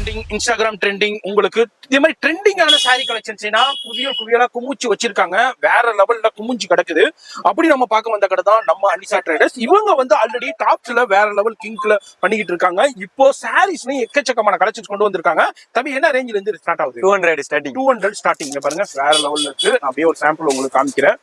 Trending, Instagram trending, உங்களுக்கு இதே மாதிரி ட்ரெண்டிங்கான சாரி கலெக்ஷன்ஸ்னா குவியலா குமிச்சு வச்சிருக்காங்க. வேற லெவல்ல குமிஞ்சு கிடக்குது. அப்படி நம்ம பார்க்க வந்த கடை தான் நம்ம அனிஷா ட்ரேடர்ஸ். இவங்க வந்து ஆல்ரெடி டாப்ஸ்ல வேற லெவல் கிங்க்ல பண்ணிக்கிட்டு இருக்காங்க. இப்போ சாரீஸ்லயும் எக்கச்சக்கமான கலெக்ஷன்ஸ் கொண்டு வந்திருக்காங்க. தம்பி என்ன ரேஞ்சில இருந்து ஸ்டார்ட் ஆகுது? 200 ஸ்டார்டிங். 200 ஸ்டார்டிங் பாருங்க, வேற லெவல்ல இருக்கு. நான் அப்படியே ஒரு சாம்பிள் உங்களுக்கு காமிக்கிறேன்.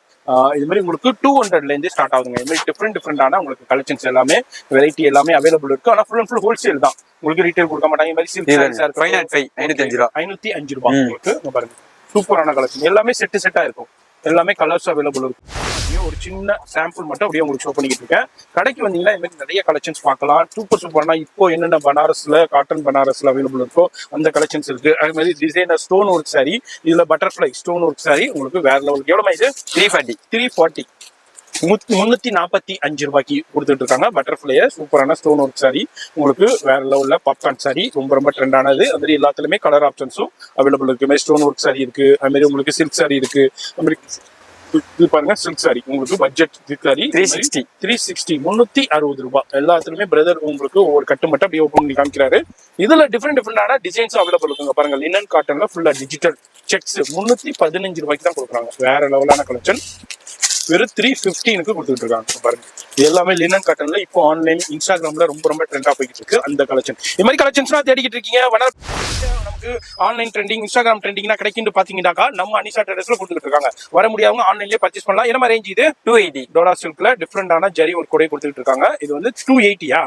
இது மாதிரி உங்களுக்கு 200ல இருந்து ஸ்டார்ட் ஆகுதுங்க. இது மாதிரி டிஃப்ரெண்டான உங்களுக்கு கலெக்ஷன்ஸ் எல்லாமே வெரைட்டி எல்லாமே அவைலபிள் இருக்கு. ஆனா ஃபுல் அண்ட் ஃபுல் ஹோல்சேல் தான், உங்களுக்கு ரீட்டைல் கொடுக்க மாட்டாங்க. இந்த மாதிரி சில்க் சாரீஸா இருக்கு 505 ரூபாய் 505 ரூபாய் உங்களுக்கு பாருங்க. சூப்பரான கலெக்ஷன் எல்லாமே செட்டா இருக்கும். எல்லாமே கலர்ஸ் அவைலபிள் இருக்கும். ஒரு சின்ன சாம்பிள் மட்டும் அப்படியே உங்களுக்கு ஷோ பண்ணிக்கிட்டு இருக்கேன். கடைக்கு வந்தீங்கன்னா இந்த மாதிரி நிறைய கலெக்ஷன்ஸ் பார்க்கலாம். சூப்பரானா இப்போ என்னென்ன பனாரஸ்ல காட்டன் பனாரஸ்ல அவைலபிள் இருக்கோ அந்த கலெக்ஷன்ஸ் இருக்கு. அது மாதிரி டிசைனர் ஸ்டோன் ஒர்க் சாரி, இதுல பட்டர்ஃபிளை ஸ்டோன் ஒர்க் சாரி உங்களுக்கு வேற லெவலுக்கு. எவ்வளவு இது? 340 345 ரூபாய்க்கு கொடுத்துட்டு இருக்காங்க. பட்டர்ஃபிளைய சூப்பரான ஸ்டோன் ஒர்க் சாரி உங்களுக்கு வேற லெவல்ல. பாப்கார்ன் சாரி ரொம்ப ட்ரெண்டானது. அது மாதிரி எல்லாத்துலயுமே கலர் ஆப்ஷன்ஸும் அவைலபிள் இருக்கு. மாதிரி ஸ்டோன் ஒர்க் சாரி இருக்கு. அது மாதிரி உங்களுக்கு சில்க் சாரி இருக்கு. அது மாதிரி இது பாருங்க சில்க் சாரி உங்களுக்கு பட்ஜெட் சில்க் சாரி 360 360 ரூபாய். எல்லாத்துலயுமே பிரதர் உங்களுக்கு ஒவ்வொரு கட்டு மட்டும் அப்படியே ஓப்பன் பண்ணி காமிக்கிறாரு. இதுல டிஃப்ரெண்டான டிசைன்ஸ் அவைலபிள் இருக்குங்க. பாருங்க லினன் காட்டன்ல ஃபுல்லா டிஜிட்டல் செக்ஸ் 315 ரூபாய்க்கு தான் கொடுக்குறாங்க. வேற லெவலான கலெக்ஷன். வெறும் 315க்கு கொடுத்துட்டு இருக்காங்க. பாருங்க இது எல்லாமே லினன் காட்டன்ல இப்போ ஆன்லைன் இன்ஸ்டாகிராம்ல ரொம்ப ட்ரெண்டா போயிட்டு இருக்கு அந்த கலெக்ஷன். இது மாதிரி கலெக்ஷன்ஸ்லாம் தேடிக்கிட்டு இருக்கீங்க. நமக்கு ஆன்லைன் ட்ரெண்டிங், இன்ஸ்டாகிராம் ட்ரெண்டிங்னா கிடைக்குன்னு பாத்தீங்கன்னாக்கா நம்ம அனிஷா ட்ரேடர்ஸ்ல கொடுத்துட்டு இருக்காங்க. வர முடியாதவங்க ஆன்லைன்லயே பர்ச்சேஸ் பண்ணலாம். என்ன ரேஞ்ச் இது? 280 டாலர் சில்க்ல டிஃப்ரெண்டான ஜரி ஒரு கூட கொடுத்துட்டு இருக்காங்க. இது வந்து 280யா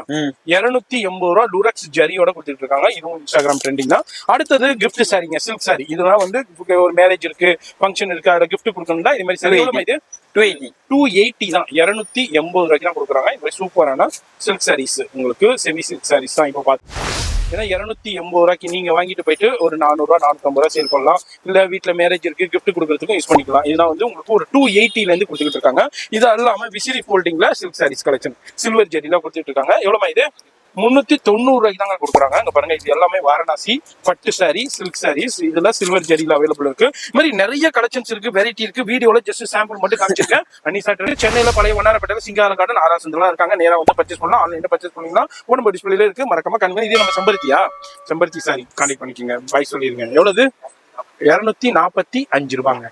280 ரூபாய் டூரக்ஸ் ஜரியோட கொடுத்துட்டு இருக்காங்க. இதுவும் இன்ஸ்டாகிராம் ட்ரெண்டிங் தான். அடுத்தது கிஃப்ட் சாரிங்க, சில்க் சாரி. இதெல்லாம் வந்து ஒரு மேரேஜ் இருக்கு, ஃபங்க்ஷன் இருக்கு, அதை கிஃப்ட் கொடுக்கணும்னா இது மாதிரி சாரி. இது 280 தான், 280 ரூபாய்க்கு தான் கொடுக்குறாங்க. இது மாதிரி சூப்பரான சில்க் சாரீஸ் உங்களுக்கு செமி சில்க் சாரீஸ் தான் இப்போ பார்த்து. ஏன்னா 280 ரூபாய்க்கு நீங்க வாங்கிட்டு போயிட்டு ஒரு 400 ரூபா 450 ரூபா சேல் பண்ணலாம். இல்ல வீட்டுல மேரேஜ் இருக்கு கிஃப்ட் கொடுக்கறதுக்கும் யூஸ் பண்ணிக்கலாம். இதெல்லாம் வந்து உங்களுக்கு ஒரு 280ல இருந்து கொடுத்துட்டு இருக்காங்க. இது இல்லாம விசிறி ஃபோல்டிங்ல சில்க் சாரீஸ் கலெக்ஷன் சில்வர் ஜெரியில கொடுத்துட்டு இருக்காங்க. எவ்வளவு இது? 390 ரூபாய்க்கு தாங்க கொடுக்குறாங்க. அங்க பாருங்க இது எல்லாமே வாரணாசி பட்டு சாரி, சில்க் சாரீஸ். இதுல சில்வர் ஜெரியில அவைலபிள் இருக்கு. இது மாதிரி நிறைய கலெக்ஷன்ஸ் இருக்கு, வெரைட்டி இருக்கு. வீடியோல ஜஸ்ட் சாம்பிள் மட்டும் காமிச்சிருக்கேன். அனிஷா ட்ரேடர்ஸ் சென்னையில பழைய வண்ணாரப்பேட்டையில சிங்காரம் கார்டன் ஆராசந்தெல்லாம் இருக்காங்க. நேரா வந்து பர்ச்சேஸ் பண்ணலாம். ஆன்லைன்ல பர்ச்சேஸ் பண்ணீங்கன்னா உடம்பு டிஸ்பிளேல இருக்கு. மறக்காம கண்ணுங்க. இதே நம்ம செம்பருத்தி சாரி கான்டாக்ட் பண்ணிக்கோங்க. பாய் சொல்லிருங்க. எவ்வளவு? 245 ரூபாங்க.